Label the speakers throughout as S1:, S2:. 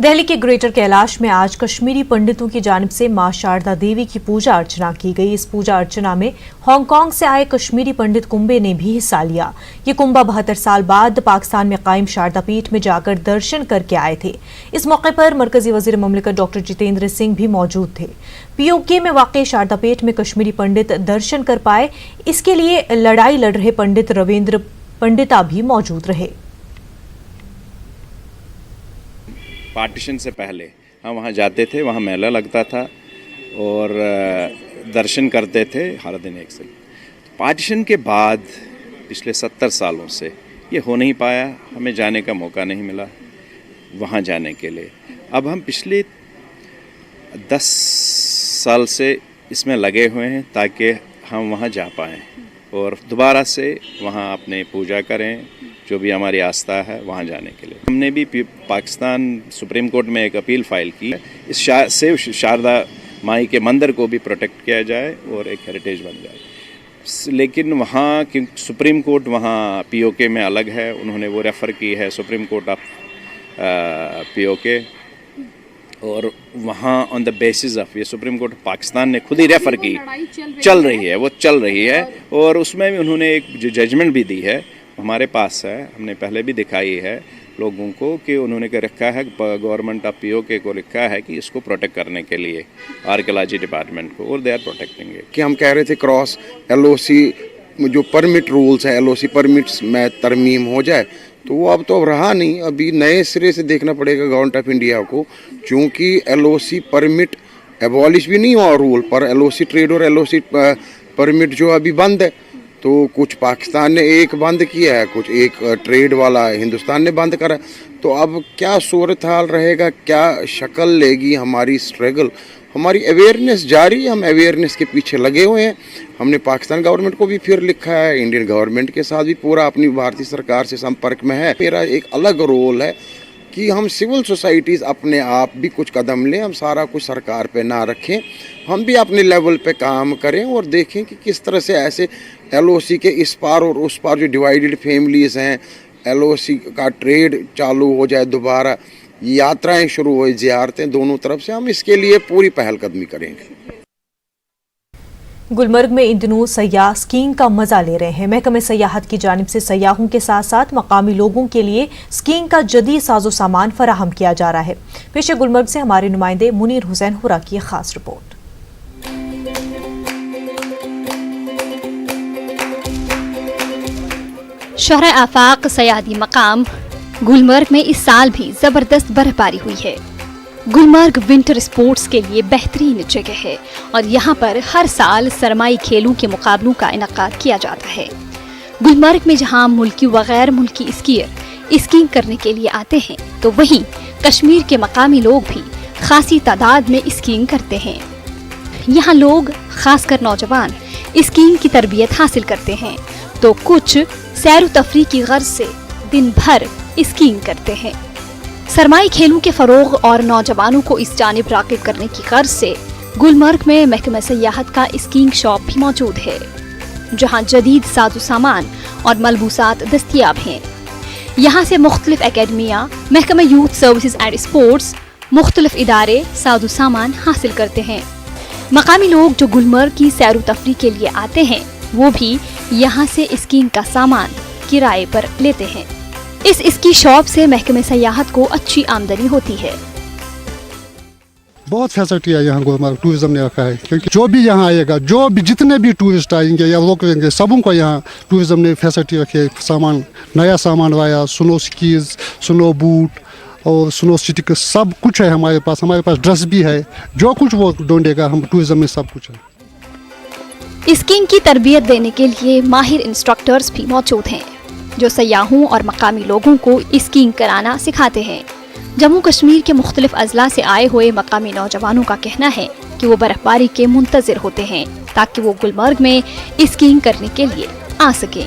S1: دہلی کے گریٹر کیلاش میں آج کشمیری پنڈتوں کی جانب سے ماں شاردا دیوی کی پوجا ارچنا کی گئی۔ اس پوجا ارچنا میں ہانگ کانگ سے آئے کشمیری پنڈت کنبے نے بھی حصہ لیا۔ یہ کنبہ 72 سال بعد پاکستان میں قائم شاردا پیٹھ میں جا کر درشن کر کے آئے تھے۔ اس موقع پر مرکزی وزیر مملکت ڈاکٹر جتیندر سنگھ بھی موجود تھے۔ POK میں واقع شاردا پیٹھ میں کشمیری پنڈت درشن کر پائے، اس کے لیے لڑائی لڑ رہے پنڈت رویندر پنڈتا بھی موجود رہے۔
S2: پارٹیشن سے پہلے ہم وہاں جاتے تھے، وہاں میلہ لگتا تھا اور درشن کرتے تھے ہر دن ایک سے۔ پارٹیشن کے بعد پچھلے 70 سالوں سے یہ ہو نہیں پایا، ہمیں جانے کا موقع نہیں ملا وہاں جانے کے لیے۔ اب ہم پچھلے 10 سال سے اس میں لگے ہوئے ہیں تاکہ ہم وہاں جا پائیں اور دوبارہ سے وہاں اپنے پوجا کریں، جو بھی ہماری آستھا ہے وہاں جانے کے لیے۔ ہم نے بھی پاکستان سپریم کورٹ میں ایک اپیل فائل کی، اس شاردا مائی کے مندر کو بھی پروٹیکٹ کیا جائے اور ایک ہیریٹیج بن جائے۔ لیکن وہاں سپریم کورٹ وہاں POK میں الگ ہے، انہوں نے وہ ریفر کی ہے سپریم کورٹ آف POK، اور وہاں آن دا بیسس آف یہ سپریم کورٹ پاکستان نے خود ہی ریفر کی، چل رہی ہے اور اس میں بھی انہوں نے ایک جو ججمنٹ بھی دی ہے ہمارے پاس ہے، ہم نے پہلے بھی دکھائی ہے لوگوں کو کہ انہوں نے رکھا ہے، گورنمنٹ آف POK کو لکھا ہے کہ اس کو پروٹیکٹ کرنے کے لیے آرکیالوجی ڈپارٹمنٹ کو، اور دے آر پروٹیکٹنگ اٹ۔
S3: کہ ہم کہہ رہے تھے کراس LOC جو پرمٹ رولز ہیں، LOC پرمٹس میں ترمیم ہو جائے، تو وہ اب رہا نہیں، ابھی نئے سرے سے دیکھنا پڑے گا گورنمنٹ آف انڈیا کو، چونکہ LOC پرمٹ ایبالش بھی نہیں ہوا رول پر، LOC ٹریڈ اور LOC پرمٹ جو ابھی بند ہے، تو کچھ پاکستان نے ایک بند کیا ہے، کچھ ایک ٹریڈ والا ہندوستان نے بند کرا، تو اب کیا صورتحال رہے گا، کیا شکل لے گی ہماری اسٹرگل؟ ہماری اویئرنیس جاری ہے، ہم اویئرنیس کے پیچھے لگے ہوئے ہیں۔ ہم نے پاکستان گورنمنٹ کو بھی پھر لکھا ہے، انڈین گورنمنٹ کے ساتھ بھی پورا اپنی بھارتی سرکار سے سمپرک میں ہے۔ میرا ایک الگ رول ہے کہ ہم سول سوسائٹیز اپنے آپ بھی کچھ قدم لیں، ہم سارا کچھ سرکار پہ نہ رکھیں، ہم بھی اپنے لیول پہ کام کریں اور دیکھیں کہ کس طرح سے ایسے LOC کے اس پار اور اس پار جو ڈیوائیڈڈ فیملیز ہیں، LOC کا ٹریڈ چالو ہو جائے، دوبارہ یاترائیں شروع ہوئے، زیارتیں دونوں طرف سے، ہم اس کے لیے پوری پہل قدمی کریں گے۔
S1: گلمرگ میں ان دنوں سیاح اسکیئنگ کا مزہ لے رہے ہیں۔ محکمہ سیاحت کی جانب سے سیاحوں کے ساتھ ساتھ مقامی لوگوں کے لیے اسکیئنگ کا جدید ساز و سامان فراہم کیا جا رہا ہے۔ پیش گلمرگ سے ہمارے نمائندے منیر حسین ہورا کی خاص رپورٹ۔
S4: شہر آفاق سیاحتی مقام گلمرگ میں اس سال بھی زبردست برف باری ہوئی ہے۔ گلمرگ ونٹر سپورٹس کے لیے بہترین جگہ ہے اور یہاں پر ہر سال سرمائی کھیلوں کے مقابلوں کا انعقاد کیا جاتا ہے۔ گلمرگ میں جہاں ملکی و غیر ملکی اسکیئر اسکیئنگ کرنے کے لیے آتے ہیں، تو وہیں کشمیر کے مقامی لوگ بھی خاصی تعداد میں اسکیئنگ کرتے ہیں۔ یہاں لوگ خاص کر نوجوان اسکیئنگ کی تربیت حاصل کرتے ہیں، تو کچھ سیر و تفریح کی غرض سے دن بھر اسکیئنگ کرتے ہیں۔ سرمائی کھیلوں کے فروغ اور نوجوانوں کو اس جانب راغب کرنے کی غرض سے گلمرگ میں محکمہ سیاحت کا اسکیئنگ شاپ بھی موجود ہے، جہاں جدید ساز و سامان اور ملبوسات دستیاب ہیں۔ یہاں سے مختلف اکیڈمیاں، محکمہ یوتھ سروسز اینڈ اسپورٹس، مختلف ادارے ساز و سامان حاصل کرتے ہیں۔ مقامی لوگ جو گلمرگ کی سیر و تفریح کے لیے آتے ہیں، وہ بھی یہاں سے اسکیئنگ کا سامان کرائے پر لیتے ہیں۔ اس اسکی شاپ سے محکمہ سیاحت کو اچھی آمدنی ہوتی ہے۔
S5: بہت فیسلٹی ہے یہاں گلمرگ ٹورزم نے رکھا ہے، کیونکہ جو بھی یہاں آئے گا، جو بھی جتنے بھی ٹورسٹ آئیں گے یا لوگ آئیں گے، سبوں کو یہاں ٹورزم نے فیسلٹی رکھی ہے۔ سامان، نیا سامان لایا، سنو سکیز، سنو بوٹ اور سنو سٹکس، سب کچھ ہے ہمارے پاس ڈریس بھی ہے، جو کچھ وہ ڈھونڈے گا ہم ٹورزم میں سب کچھ ہے۔
S4: اسکیئنگ کی تربیت دینے کے لیے ماہر انسٹرکٹرز بھی موجود ہیں، جو سیاحوں اور مقامی لوگوں کو اسکیئنگ کرانا سکھاتے ہیں۔ جموں کشمیر کے مختلف اضلاع سے آئے ہوئے مقامی نوجوانوں کا کہنا ہے کہ وہ برف باری کے منتظر ہوتے ہیں تاکہ وہ گلمرگ میں اسکیئنگ کرنے کے لیے آ سکیں۔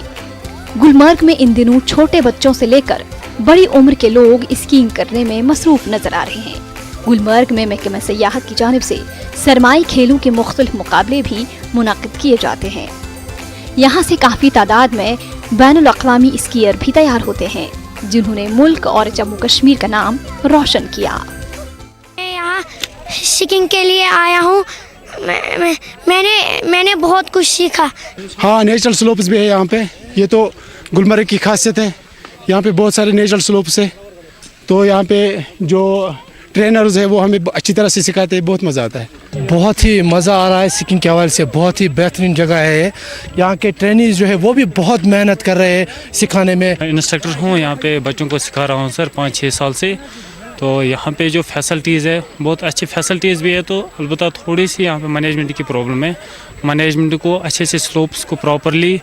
S4: گلمرگ میں ان دنوں چھوٹے بچوں سے لے کر بڑی عمر کے لوگ اسکیئنگ کرنے میں مصروف نظر آ رہے ہیں۔ گلمرگ میں محکمہ سیاحت کی جانب سے سرمائی کھیلوں کے مختلف مقابلے بھی منعقد کیے جاتے ہیں۔ یہاں سے کافی تعداد میں بین الاقوامی اسکیئر بھی تیار ہوتے ہیں، جنہوں نے ملک اور جموں کشمیر کا نام روشن کیا۔
S6: यहाँ स्कीइंग के लिए आया हूँ। मैंने बहुत कुछ सीखा।
S7: हाँ, नेचुरल स्लोप्स भी है यहाँ पे। ये तो गुलमर्ग की खासियत है, यहाँ पे बहुत सारे नेचुरल स्लोप्स है। तो यहाँ पे जो ट्रेनर्स है वो हमें अच्छी तरह से सिखाते हैं, बहुत मज़ा आता है। बहुत ही मज़ा आ रहा है स्कीइंग के हवाले से, बहुत ही बेहतरीन जगह है। यहाँ के ट्रेनिंग जो है वो भी बहुत मेहनत कर रहे हैं सिखाने में।
S8: इंस्ट्रक्टर हूँ, यहाँ पे बच्चों को सिखा रहा हूँ सर 5-6 साल से। तो यहाँ पे जो फैसिलिटीज़ है बहुत अच्छी फैसिलिटीज़ भी है, तो अलबत्ता थोड़ी सी यहाँ पे मैनेजमेंट की प्रॉब्लम है। मैनेजमेंट को अच्छे से स्लोप्स को प्रॉपरली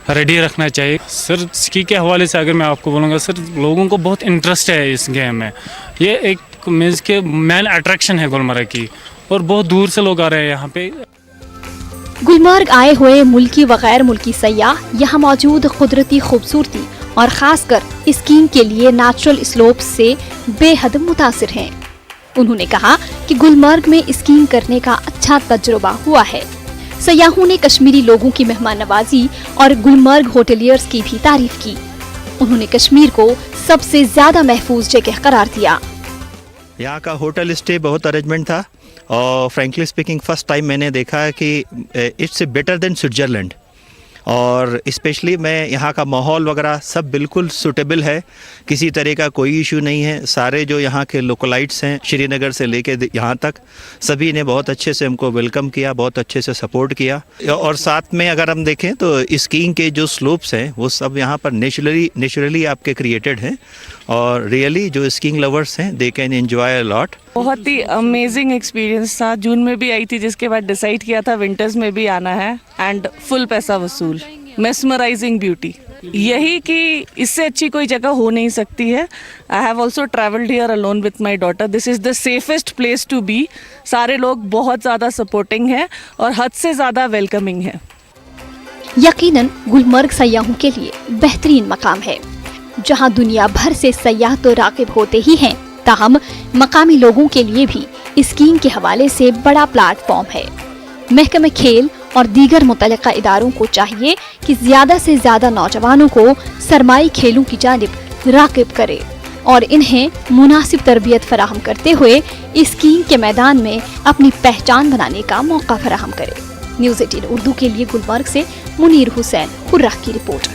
S8: रेडी रखना चाहिए। सर स्की के हवाले से अगर मैं आपको बोलूँगा सर, लोगों को बहुत इंटरेस्ट है इस गेम में। ये एक मीन्स के मेन अट्रैक्शन है गुलमर्ग की, और बहुत दूर से लोग आ रहे हैं यहाँ पे।
S4: गुलमर्ग आए हुए मुल्की व गैर मुल्की सयाह यहाँ मौजूद कुदरती खूबसूरती और खासकर स्कीइंग के लिए नेचुरल स्लोप्स से बेहद मुतासिर हैं। उन्होंने कहा कि गुलमर्ग में स्कीइंग करने का अच्छा तजुर्बा हुआ है। सयाहों ने कश्मीरी लोगों की मेहमान नवाजी और गुलमर्ग होटेलियर्स की भी तारीफ की। उन्होंने कश्मीर को सबसे ज्यादा महफूज जगह करार दिया।
S9: यहाँ का होटल स्टे बहुत अरेंजमेंट था, और फ्रैंकली स्पीकिंग फर्स्ट टाइम मैंने देखा कि इट्स बेटर देन स्विट्ज़रलैंड। और स्पेशली मैं यहाँ का माहौल वगैरह सब बिल्कुल सूटेबल है, किसी तरह का कोई इशू नहीं है। सारे जो यहाँ के लोकलाइट्स हैं श्रीनगर से लेके यहाँ तक, सभी ने बहुत अच्छे से हमको वेलकम किया, बहुत अच्छे से सपोर्ट किया। और साथ में अगर हम देखें तो स्कीइंग के जो स्लोप्स हैं वो सब यहाँ पर नेचुरली आपके क्रिएटेड हैं, और रियली जो स्कीइंग लवर्स हैं they can enjoy a lot.
S10: बहुत ही अमेजिंग एक्सपीरियंस था। जून में भी आई थी, जिसके बाद डिसाइड किया था विंटर्स में भी आना है, एंड फुल पैसा वसूल, मेस्मराइजिंग ब्यूटी। यही कि इससे अच्छी कोई जगह हो नहीं सकती है। I have also travelled here alone with my daughter. This is the safest place to be. सारे लोग बहुत ज़्यादा सपोर्टिंग हैं और हद से ज़्यादा वेलकमिंग है।
S4: यकीनन गुलमर्ग सयाहों के लिए बेहतरीन मकाम है, जहां दुनिया भर से सयाह तो राग़िब होते ही हैं, ताहम मकामी लोगों के लिए भी स्कीइंग के हवाले से बड़ा प्लेटफॉर्म है। महकमे खेल और दीगर मुतल्लिका इदारों को चाहिए कि ज्यादा से ज्यादा नौजवानों को सरमाई खेलों की जानिब राग़िब करे और इन्हें मुनासिब तरबियत फराहम करते हुए स्कीइंग के मैदान में अपनी पहचान बनाने का मौका फराहम करे। न्यूज़ 18 उर्दू के लिए गुलमर्ग से मुनीर हुसैन हुर्राह की रिपोर्ट।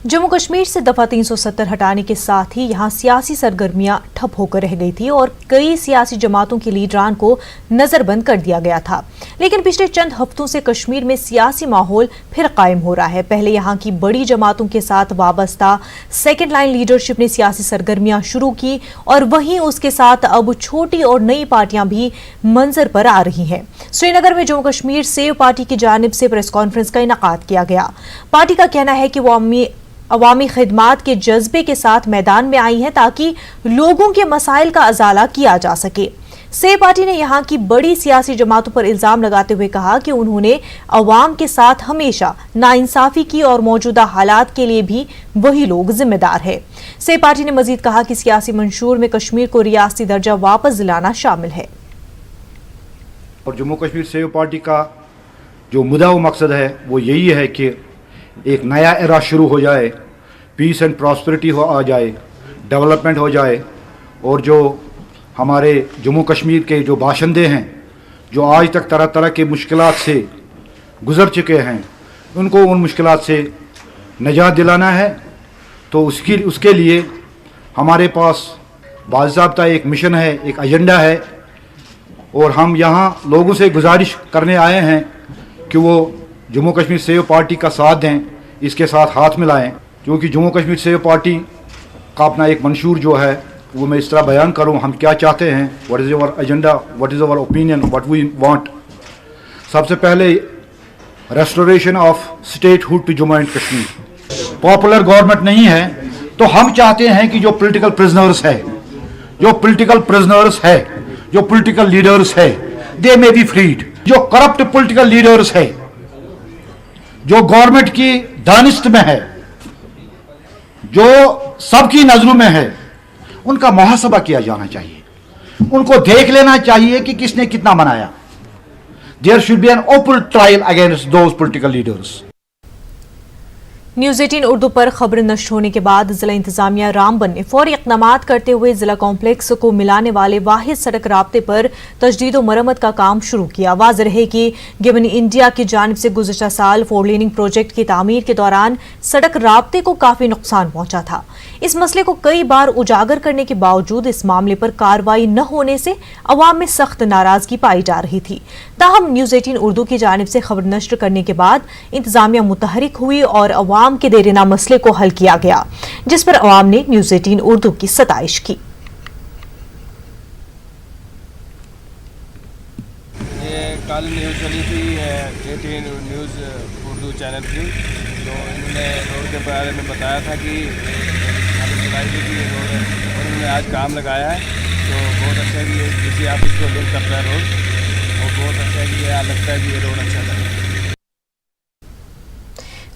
S1: जम्मू कश्मीर से दफा 370 हटाने के साथ ही यहां सियासी सरगर्मियां ठप होकर रह गई थी और कई सियासी जमातों के लीडरान को नजरबंद कर दिया गया था। लेकिन पिछले चंद हफ्तों से कश्मीर में सियासी माहौल फिर कायम हो रहा है। पहले यहां की बड़ी जमातों के साथ वाबस्ता सेकेंड लाइन लीडरशिप ने सियासी सरगर्मियां शुरू की और वहीं उसके साथ अब छोटी और नई पार्टियां भी मंजर पर आ रही हैं। श्रीनगर में जम्मू कश्मीर सेव पार्टी की जानिब से प्रेस कॉन्फ्रेंस का इनेकाद किया गया। पार्टी का कहना है कि वो अवामी खिदमात के जज्बे के साथ मैदान में आई है ताकि लोगों के मसाइल का अजाला किया जा सके। सेव पार्टी ने यहाँ की बड़ी सियासी जमातों पर इल्जाम लगाते हुए कहा कि उन्होंने अवाम के साथ हमेशा नाइंसाफी की और मौजूदा हालात के लिए भी वही लोग जिम्मेदार है। सेव पार्टी ने मजीद कहा कि सियासी मंशूर में कश्मीर को रियासती दर्जा वापस दिलाना शामिल है।
S11: और जम्मू कश्मीर सेव पार्टी का जो मुद्दा व मकसद है वो यही है कि एक नया एरा शुरू हो जाए, पीस एंड प्रॉस्पेरिटी आ जाए, डेवलपमेंट हो जाए, और जो हमारे जम्मू कश्मीर के जो बाशिंदे हैं जो आज तक तरह तरह के मुश्किलात से गुज़र चुके हैं, उनको उन मुश्किलात से निजात दिलाना है। तो उसके लिए हमारे पास बाज़ाब्ता एक मिशन है, एक एजेंडा है, और हम यहाँ लोगों से गुजारिश करने आए हैं कि वो जम्मू कश्मीर सेव पार्टी का साथ दें, इसके साथ हाथ मिलाएं, क्योंकि जम्मू कश्मीर सेव पार्टी का अपना एक मंशूर जो है वो मैं इस तरह बयान करूं, हम क्या चाहते हैं, what is our agenda, what is our opinion, what we want. सबसे पहले restoration of statehood to Jammu and Kashmir. Popular government नहीं है तो हम चाहते हैं कि जो पॉलिटिकल प्रिजनर्स है, जो पॉलिटिकल लीडर्स है, दे मे बी फ्रीड। जो करप्ट पॉलिटिकल लीडर्स है, जो गवर्नमेंट की दानिश्त में है, जो सबकी नजरों में है, उनका मुहासबा किया जाना चाहिए। उनको देख लेना चाहिए कि किसने कितना बनाया। There should be an open trial against those political leaders.
S1: News 18 Urdu पर खबर नष्ट होने के बाद जिला इंतजामिया रामबन ने फौरी इक़दामात करते हुए जिला कॉम्प्लेक्स को मिलाने वाले वाहिद सड़क राब्ते पर तजदीद व मरम्मत का काम शुरू किया। वाज़ेह है कि गिवन इंडिया की जानिब से गुज़श्ता साल 4 लेनिंग प्रोजेक्ट की तामीर के दौरान सड़क राब्ते को काफ़ी नुकसान पहुंचा था। इस मसले को कई बार उजागर करने के बावजूद इस मामले पर कार्रवाई न होने से अवाम में सख्त नाराजगी पाई जा रही थी। ताहम न्यूज़ 18 उर्दू की जानिब से खबर नश्र करने के बाद इंतजामिया मुतहरिक हुई और अवाम के देरेना मसले को हल किया गया, जिस पर अवाम ने न्यूज़ 18 उर्दू की सताइश की।
S12: ये कल न्यूज़ चली थी 18 न्यूज़ उर्दू चैनल की, तो इन्होंने रोड के बारे में बताया था कि सुनाई दी थी रोड, और उन्होंने आज काम लगाया है। तो बहुत अच्छा है कि ये किसी ऑफिस को लिंक करता है रोड, और बहुत अच्छा है कि ये लगता है कि ये रोड अच्छा लगा।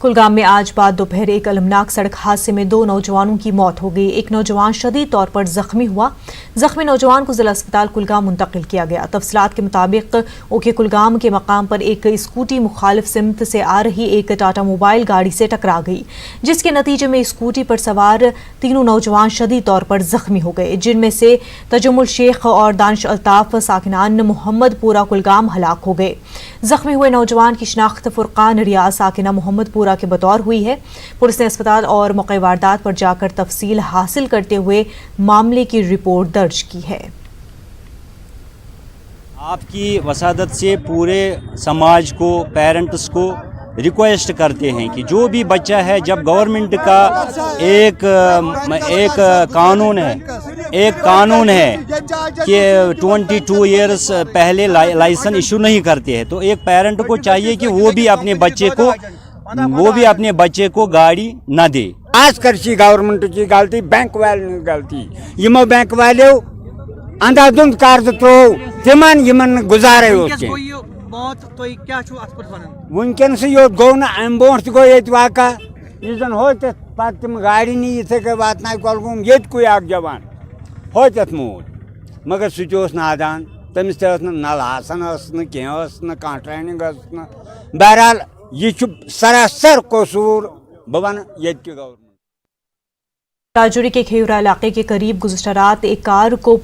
S1: कुलगाम में आज बाद दोपहर एक अलमनाक सड़क हादसे में 2 नौजवानों की मौत हो गई। एक नौजवान शदीद तौर पर जख्मी हुआ। जख्मी नौजवान को जिला अस्पताल कुलगाम मुंतकिल किया गया। तफसीलात के मुताबिक ओके कुलगाम के मकाम पर एक स्कूटी मुखालिफ सिमत से आ रही एक टाटा मोबाइल गाड़ी से टकरा गई, जिसके नतीजे में स्कूटी पर सवार तीनों नौजवान शदीद तौर पर जख्मी हो गए, जिनमें से तजुमुल शेख और दानिश अल्ताफ साकिनान मोहम्मदपुरा कुलगाम हलाक हो गए। जख्मी हुए नौजवान की शिनाख्त फुरकान रियाज साकिना मोहम्मदपुरा के बतौर हुई है। पुलिस ने अस्पताल और मौके वारदात पर जाकर तफसील हासिल करते हुए मामले की रिपोर्ट दर्ज की है।
S13: आपकी वसादत से पूरे समाज को, पेरेंट्स को रिक्वेस्ट करते हैं कि जो भी बच्चा है, जब गवर्नमेंट का एक कानून है कि 22 इयर्स पहले लाइसेंस इशू नहीं करते हैं, तो एक पेरेंट को चाहिए कि वो भी अपने बच्चे को गाड़ी न दे।
S14: खास कर गवर्नमेंट की गलती, बैंक वाले गलती, यमो बैंक वाले अंधाधुंध कर्ज त्रो तिमन यमन गुजारे वनकन से यो गो ना अम ब्रोह गो ये वाक़ा जन हो तम गाड़ी नी इथे वात कलगुम ये जवान हो मूद, मगर सह नादान, तमिस नल आसान कह ट्रेनिंग। बहरहाल ये सरासर कसूर बह वन ये गवर्नमेंट।
S1: राजौरी के खेवरा इलाके के करीब गुज़श्ता रात एक कार को